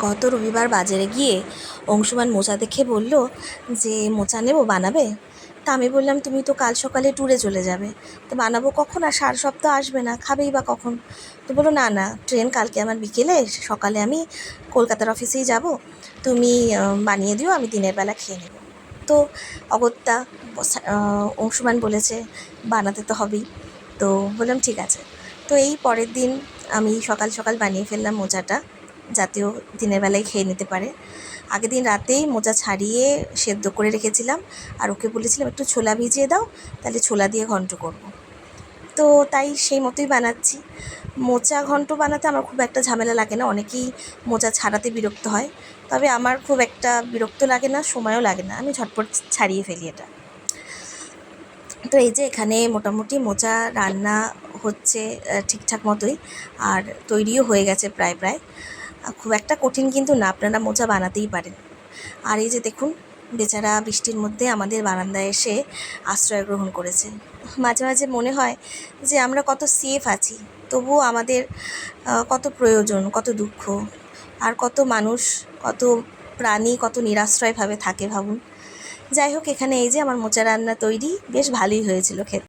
গত রবিবার বাজারে গিয়ে অংশুমান মোচা দেখে বলল যে মোচা নেবো, বানাবে? তা আমি বললাম, তুমি তো কাল সকালে ট্যুরে চলে যাবে, তো বানাবো কখন? আর সারা সপ্তাহ আসবে না, খাবেই বা কখন? তো বললো, না না, ট্রেন কালকে আমার বিকেলে, সকালে আমি কলকাতার অফিসেই যাব, তুমি বানিয়ে দিও, আমি দিনের বেলা খেয়ে নেব। তো অগত্যা অংশুমান বলেছে বানাতে তো হবেই। তো বললাম ঠিক আছে। তো এই পরের দিন আমি সকাল সকাল বানিয়ে ফেললাম মোচাটা, যাতেও দিনের বেলায় খেয়ে নিতে পারে। আগের দিন রাতেই মোচা ছাড়িয়ে সেদ্ধ করে রেখেছিলাম, আর ওকে বলেছিলাম একটু ছোলা ভিজিয়ে দাও, তাহলে ছোলা দিয়ে ঘন্ট করব। তো তাই সেই মতোই বানাচ্ছি। মোচা ঘন্ট বানাতে আমার খুব একটা ঝামেলা লাগে না, অনেকেই মোচা ছাড়াতে বিরক্ত হয়, তবে আমার খুব একটা বিরক্ত লাগে না, সময়ও লাগে না, আমি ঝটপট ছাড়িয়ে ফেলি এটা। তো এই যে এখানে মোটামুটি মোচা রান্না হচ্ছে ঠিকঠাক মতোই, আর তৈরিও হয়ে গেছে প্রায় প্রায়। খুব একটা কঠিন কিন্তু না, আপনারা মোচা বানাতেই পারেন। আর এই যে দেখুন, বেচারা বৃষ্টির মধ্যে আমাদের বারান্দায় এসে আশ্রয় গ্রহণ করেছে। মাঝে মাঝে মনে হয় যে আমরা কত সেফ আছি, তবুও আমাদের কত প্রয়োজন, কত দুঃখ, আর কত মানুষ, কত প্রাণী কত নিরাশ্রয়ভাবে থাকে ভাবুন। যাই হোক, এখানে এই যে আমার মোচা রান্না তৈরি, বেশ ভালোই হয়েছিল খেতে।